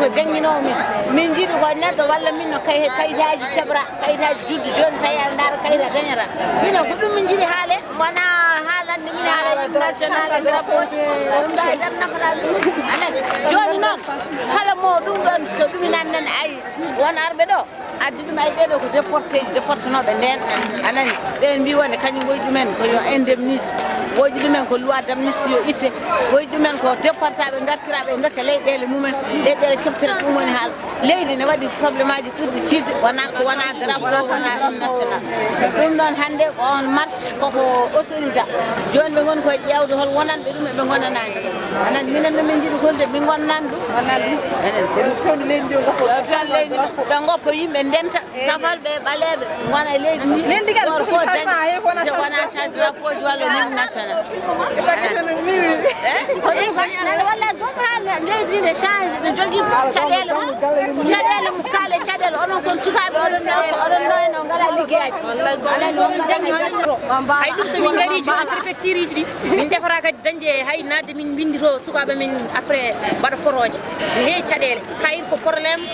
ko janginomi min jiiɗi ko neɗɗo walla min no kayitaji keɓra kayitaji juddu joni sa yaa ndaara kayita dañata minen ko ɗum min jiiɗi haale wona haalande min haala national e drapeau ɗum ɗo e nder nafata anen joni noon kala mo ɗum ɗon to ɗuminan nen ayi won arɓe ɗo addi ɗum ay ɓeɗo ko déportenoɓe nden anani ɓen mbi wonde kañum woyi ɗumen ko yo indemnise woji ɗumen ko loi d'amnistie yo itte woyi ɗumen ko déportaɓe gartiraɓe dokke leyɗele mumen leyɗele keɓtira ɗum woni haala leydi ne waɗi probléme aji ɓurɗi tidde wona drapeau wona ɗum national ɗum ɗon hande on marche koko autorisé joni ɓe goni koye ƴewde hol wonanɓe ɗum eɓe gonanani anani minen ɗo min jiiɗi holde min gonnan ɗum enen leydi ɓe goppa yimɓe ndenta safal ɓe ɓaleɓe gona e leydi ndi wona change drapeau ji walla hymne national ko ɗum kam walla gonga haala leydi ndi ne change ne jogui caɗele mum kaale caɗele onon kon sukaɓe oɗon ɗo en o ngala liggueyaji hay ɗum somin gari joni préfecture uji ɗi min defara kadi dañde hay nadde min bindito sukaɓe min après mbaɗa foroje mi heewi caɗele kayit ko probléme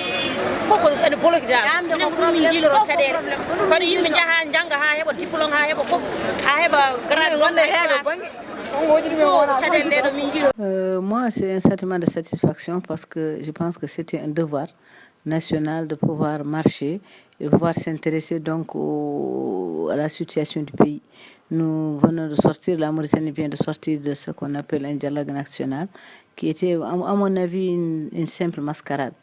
fof ko ene bolokida minen ko ɗum min jiiloro caɗele kono yimɓe jaaha jangga ha heeɓa diplôme ha heeɓa fof ha heeɓa grade moi, c'est un sentiment de satisfaction parce que je pense que c'était un devoir national de pouvoir marcher et de pouvoir s'intéresser donc à la situation du pays. Nous venons de sortir, la Mauritanie vient de sortir de ce qu'on appelle un dialogue national qui était, à mon avis, une simple mascarade.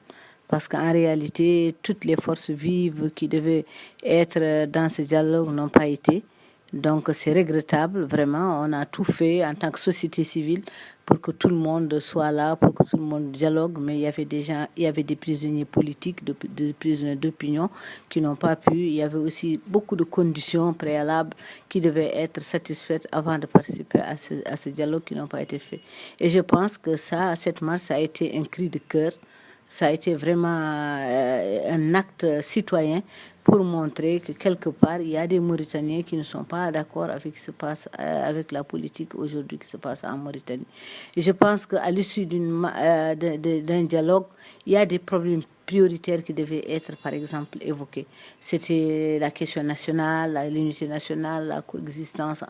Parce qu'en réalité, toutes les forces vives qui devaient être dans ce dialogue n'ont pas été. Donc c'est regrettable, vraiment. On a tout fait en tant que société civile pour que tout le monde soit là, pour que tout le monde dialogue. Mais il y avait des gens, il y avait des prisonniers politiques, des prisonniers d'opinion qui n'ont pas pu. Il y avait aussi beaucoup de conditions préalables qui devaient être satisfaites avant de participer à ce dialogue qui n'ont pas été faits. Et je pense que ça, cette marche, ça a été un cri de cœur. Ça a été vraiment un acte citoyen pour montrer que quelque part, il y a des Mauritaniens qui ne sont pas d'accord avec ce qui se passe, avec la politique aujourd'hui qui se passe en Mauritanie. Et je pense qu'à l'issue d'un dialogue, il y a des problèmes prioritaires qui devaient être, par exemple, évoqués. C'était la question nationale, l'unité nationale, la coexistence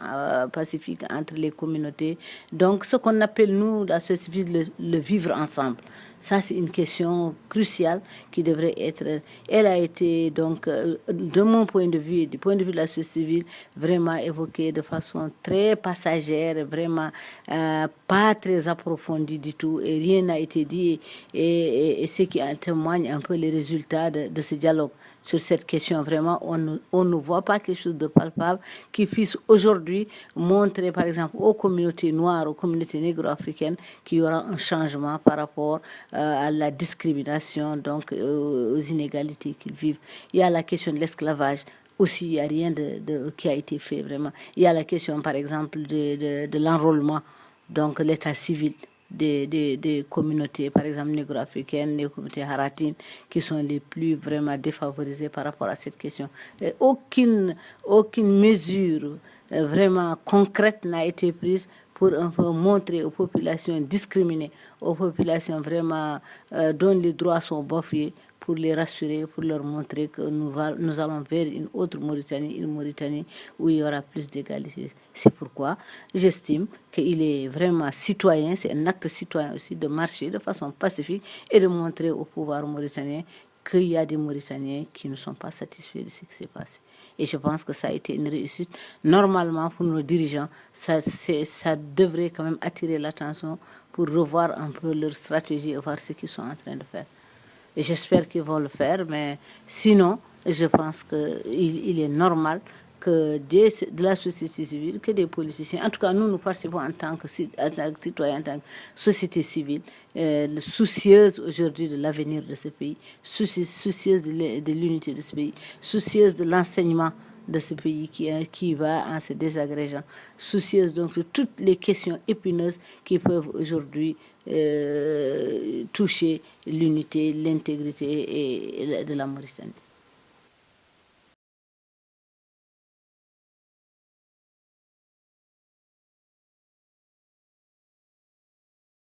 pacifique entre les communautés. Donc, ce qu'on appelle, nous, la société civile, le vivre ensemble. Ça, c'est une question cruciale qui devrait être... Elle a été, donc, de mon point de vue, du point de vue de la société civile, vraiment évoquée de façon très passagère, vraiment pas très approfondie du tout, et rien n'a été dit. Et ce qui en témoigne un peu les résultats de ce dialogue. Sur cette question, vraiment, on ne voit pas quelque chose de palpable qui puisse aujourd'hui montrer, par exemple, aux communautés noires, aux communautés négro-africaines, qu'il y aura un changement par rapport à la discrimination, donc aux inégalités qu'ils vivent. Il y a la question de l'esclavage. Aussi, il n'y a rien qui a été fait, vraiment. Il y a la question, par exemple, de l'enrôlement, donc l'état civil des communautés, par exemple négro-africaines, les communautés haratines, qui sont les plus vraiment défavorisées par rapport à cette question. Et aucune mesure vraiment concrète n'a été prise pour un peu montrer aux populations discriminées, aux populations vraiment dont les droits sont bafoués, pour les rassurer, pour leur montrer que nous allons vers une autre Mauritanie, une Mauritanie où il y aura plus d'égalité. C'est pourquoi j'estime qu'il est vraiment citoyen, c'est un acte citoyen aussi de marcher de façon pacifique et de montrer au pouvoir mauritanien qu'il y a des Mauritaniens qui ne sont pas satisfaits de ce qui s'est passé. Et je pense que ça a été une réussite. Normalement, pour nos dirigeants, ça devrait quand même attirer l'attention pour revoir un peu leur stratégie et voir ce qu'ils sont en train de faire. Et j'espère qu'ils vont le faire, mais sinon, je pense qu'il est normal que de la société civile, que des politiciens, en tout cas nous participons en tant que citoyens, en tant que société civile, soucieuse aujourd'hui de l'avenir de ce pays, soucieuse de l'unité de ce pays, soucieuse de l'enseignement de ce pays qui va en se désagrégeant, soucieuse donc de toutes les questions épineuses qui peuvent aujourd'hui toucher l'unité, l'intégrité de la Mauritanie.